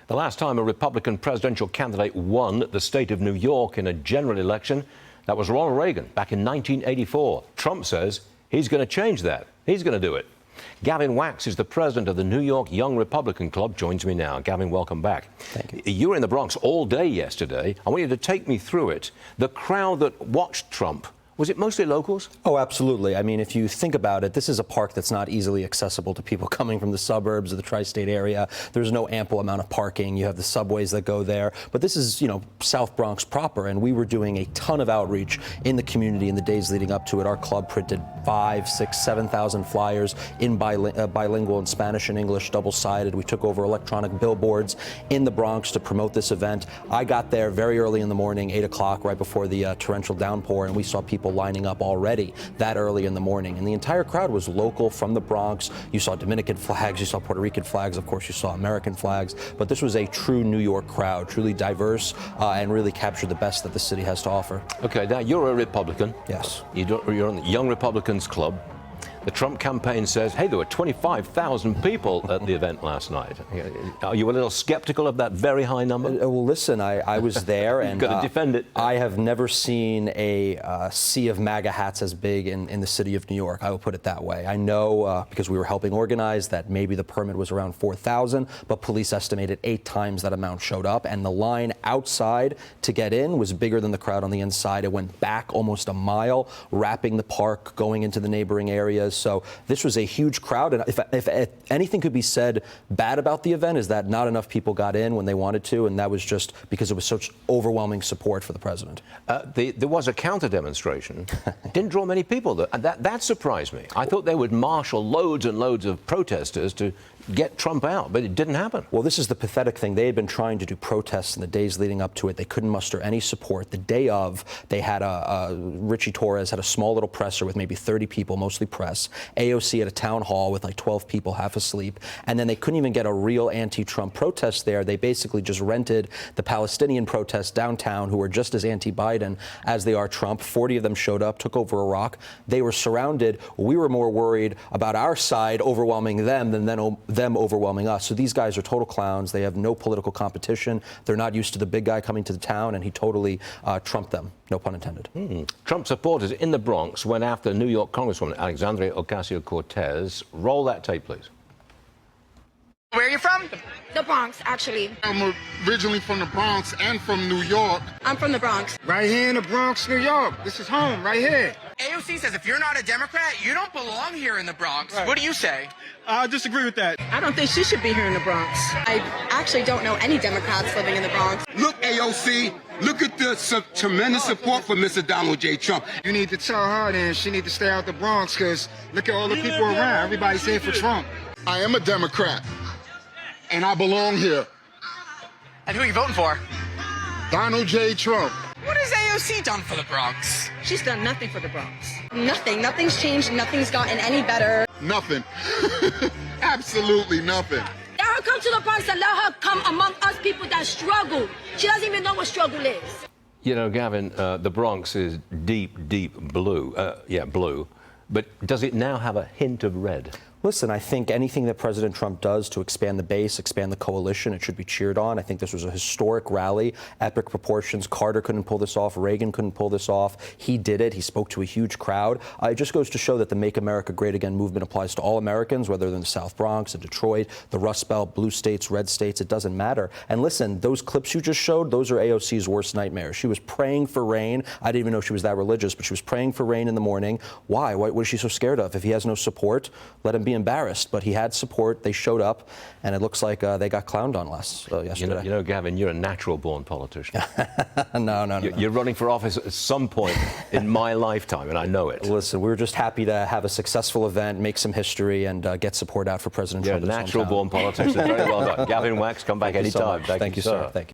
The last time a Republican presidential candidate won the state of New York in a general election, that was Ronald Reagan back in 1984. Trump says he's going to change that. He's going to do it. Gavin Wax is the president of the New York Young Republican Club, joins me now. Gavin, welcome back. Thank you. You were in the Bronx all day yesterday. I want you to take me through it. The crowd that watched Trump, was it mostly locals? Oh, absolutely. I mean, if you think about it, this is a park that's not easily accessible to people coming from the suburbs of the tri-state area. There's no ample amount of parking. You have the subways that go there. But this is, South Bronx proper, and we were doing a ton of outreach in the community in the days leading up to it. Our club printed 5,000, 6,000, 7,000 flyers in bilingual in Spanish and English, double-sided. We took over electronic billboards in the Bronx to promote this event. I got there very early in the morning, 8 o'clock, right before the torrential downpour, and we saw people lining up already that early in the morning. And the entire crowd was local from the Bronx. You saw Dominican flags, you saw Puerto Rican flags, of course you saw American flags, but this was a true New York crowd, truly diverse, and really captured the best that the city has to offer. Okay, now you're a Republican. Yes. You're on the Young Republicans Club. The Trump campaign says, hey, there were 25,000 people at the event last night. Are you a little skeptical of that very high number? Well, listen, I was there, and got to defend it. I have never seen a sea of MAGA hats as big in the city of New York. I will put it that way. I know because we were helping organize that maybe the permit was around 4,000, but police estimated 8 times that amount showed up, and the line outside to get in was bigger than the crowd on the inside. It went back almost a mile, wrapping the park, going into the neighboring areas. So this was a huge crowd, and if anything could be said bad about the event is that not enough people got in when they wanted to, and that was just because it was such overwhelming support for the president. There was a counter-demonstration. Didn't draw many people, and that surprised me. I thought they would marshal loads and loads of protesters to get Trump out, but it didn't happen. Well, this is the pathetic thing. They had been trying to do protests in the days leading up to it. They couldn't muster any support. The day of, they had Richie Torres had a small little presser with maybe 30 people, mostly press. AOC at a town hall with like 12 people half asleep. And then they couldn't even get a real anti-Trump protest there. They basically just rented the Palestinian protests downtown, who are just as anti-Biden as they are Trump. 40 of them showed up, took over Iraq. They were surrounded. We were more worried about our side overwhelming them than them overwhelming us. So these guys are total clowns. They have no political competition. They're not used to the big guy coming to the town, and he totally trumped them. No pun intended. Trump supporters in the Bronx went after New York Congresswoman Alexandria Ocasio-Cortez. Roll that tape, please. Where are you from? The Bronx, actually. I'm originally from the Bronx and from New York. I'm from the Bronx. Right here in the Bronx, New York. This is home, right here. AOC says if you're not a Democrat, you don't belong here in the Bronx. Right. What do you say? I disagree with that. I don't think she should be here in the Bronx. I actually don't know any Democrats living in the Bronx. Look, AOC, look at the tremendous support for Mr. Donald J. Trump. You need to tell her then she need to stay out the Bronx, because look at all the people around. Everybody's here for Trump. I am a Democrat, and I belong here. And who are you voting for? Donald J. Trump. What has AOC done for the Bronx? She's done nothing for the Bronx. Nothing. Nothing's changed. Nothing's gotten any better. Nothing. Absolutely nothing. Let her come to the Bronx and let her come among us people that struggle. She doesn't even know what struggle is. You know, Gavin, the Bronx is deep, deep blue. Blue. But does it now have a hint of red? Listen, I think anything that President Trump does to expand the base, expand the coalition, it should be cheered on. I think this was a historic rally, epic proportions. Carter couldn't pull this off. Reagan couldn't pull this off. He did it. He spoke to a huge crowd. It just goes to show that the Make America Great Again movement applies to all Americans, whether they're in the South Bronx, in Detroit, the Rust Belt, blue states, red states. It doesn't matter. And listen, those clips you just showed, those are AOC's worst nightmares. She was praying for rain. I didn't even know she was that religious, but she was praying for rain in the morning. Why? What is she so scared of? If he has no support, let him be embarrassed. But he had support. They showed up, and it looks like they got clowned on yesterday. You know, Gavin, you're a natural-born politician. No. You're running for office at some point in my lifetime, and I know it. Listen, we were just happy to have a successful event, make some history, and get support out for President Trump. Natural-born politician. Very well done. Gavin Wax, come back anytime. Thank you, sir. Thank you.